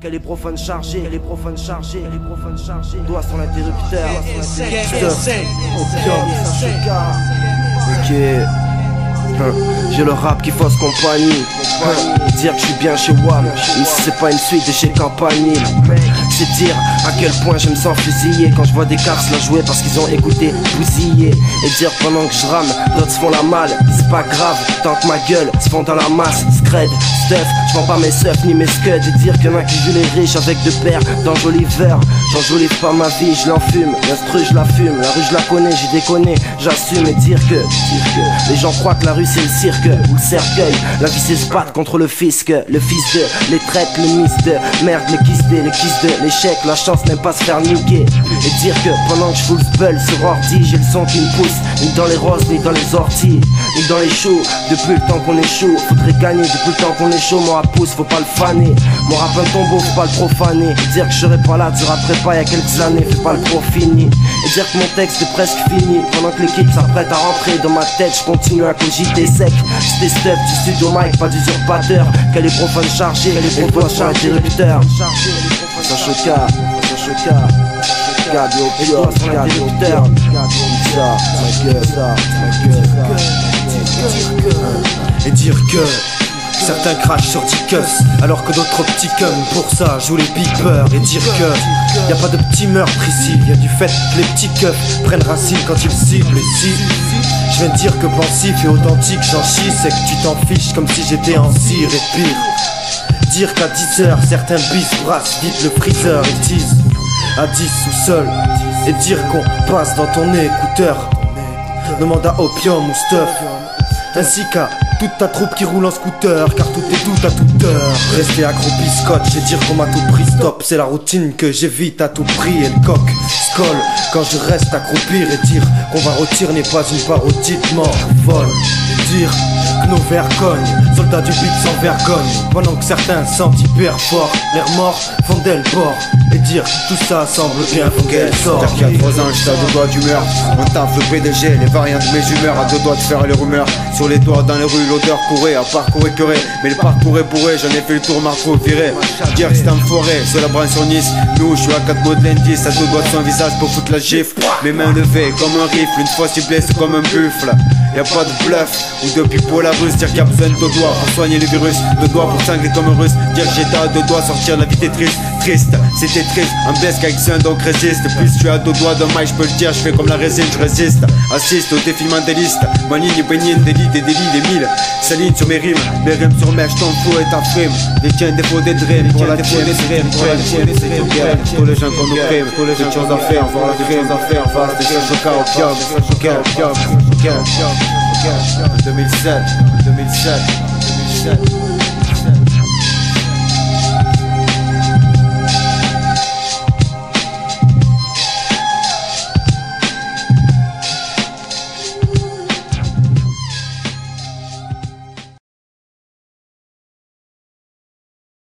Qu'elle est profane chargée, elle est profane chargée, elle est profane chargée. Doigt sur l'interrupteur, ok. J'ai le rap qui fausse compagnie. Dire que je suis bien chez WAM, même si c'est pas une suite de chez Campanile. C'est dire à quel point je me sens fusillé quand je vois des caps la jouer parce qu'ils ont écouté bousiller. Et dire pendant que je rame, d'autres se font la malle. C'est pas grave, tant que ma gueule se fond dans la masse. Scred, stuff, je vends pas mes seufs ni mes scuds. Et dire qu'il y en a qui jouent les riches avec deux paires d'enjoliveurs. J'enjolive pas ma vie, je l'enfume. L'instru je la fume, la rue je la connais, j'y déconne, j'assume. Et dire que les gens croient que la rue c'est le cirque ou le cercueil. La vie c'est se battre contre le fisc, le fils de, les traites, le miss de merde, les kiss de l'échec, la chance n'aime pas se faire niquer. Et dire que pendant que je vous le bulle sur ordi, j'ai le son qui me pousse, ni dans les roses, ni dans les orties, ni dans les choux. Depuis le temps qu'on est chaud, faudrait gagner. Depuis le temps qu'on est chaud, mon rap pousse, faut pas le faner. Mon rap un tombeau, faut pas le profaner. Et dire que je serais pas là, tu rapperais pas il y a quelques années, fais pas le pro fini. Et dire que mon texte est presque fini, pendant que l'équipe s'apprête à rentrer dans ma tête, je continue à cogiter sec. C'était stuff du studio mic, pas d'usurpateur. Qu'elle est profane chargée, elle est profane sur l'interrupteur. Ça choca, Gabi au pire, Gabi au terme. Ça, ma gueule. Et dire que certains crachent sur Ticus alors que d'autres petits cum pour ça jouent les beepers. Et dire que y a pas de petit meurtre ici, y a du fait que les petits keufs prennent racine quand ils ciblent. Et si je viens de dire que pensif et authentique j'en chie, c'est que tu t'en fiches comme si j'étais en cire. Et pire, dire qu'à 10h certains bis brassent vite le freezer et tease à 10 ou seul. Et dire qu'on passe dans ton écouteur demande à opium ou stuff, ainsi qu'à toute ta troupe qui roule en scooter, car tout est tout à toute heure. Rester accroupi scotch et dire qu'on m'a tout pris stop, c'est la routine que j'évite à tout prix. Et le coq scolle quand je reste accroupir. Et dire qu'on va rôtir n'est pas une parodie de mort folle. Et dire que nos vers cognent, soldats du beat sans vergogne, pendant que certains sentent hyper fort l'air mort font d'elle bord. Et dire tout ça semble bien, faut qu'elle sorte. Car qu'il y a 3 ans j'étais à 2 doigts d'humeur. On taffe le PDG, les variantes de mes humeurs, à 2 doigts de faire les rumeurs. Sur les toits, dans les rues, l'odeur courait, à parcours écœuré. Mais le parcours est bourré, j'en ai fait le tour, Marco viré. Dire que c'est un forêt, sur la branche sur Nice. Nous, je suis à 4 mots de l'indice, à 2 doigts de son visage pour foutre la gifle. Mes mains levées comme un rifle, une fois ciblé c'est comme un buffle. Y'a pas de bluff ou de pipeau la russe. Dire qu'il y a besoin de 2 doigts pour soigner le virus, 2 doigts pour sangler comme un russe. Dire que j'étais à 2 doigts, sortir la vie était triste. C'était triste, un blesse qu'avec soin donc résiste. Plus je suis à 2 doigts d'un maille, je peux le dire, je fais comme la résine, je résiste. Assiste au défilement des listes, ma ligne est baignée d'élite, des délits, des mille. S'aligne sur mes rimes sur mes je t'en fous et ta frime. Les tiens défaut des dreams, pour la tienne des dreams, pour la tienne c'est tout guerre. Tous les gens qu'on nous crime, tous les choses à faire, voir la crime à faire, face des choses au cas, opium, 2007.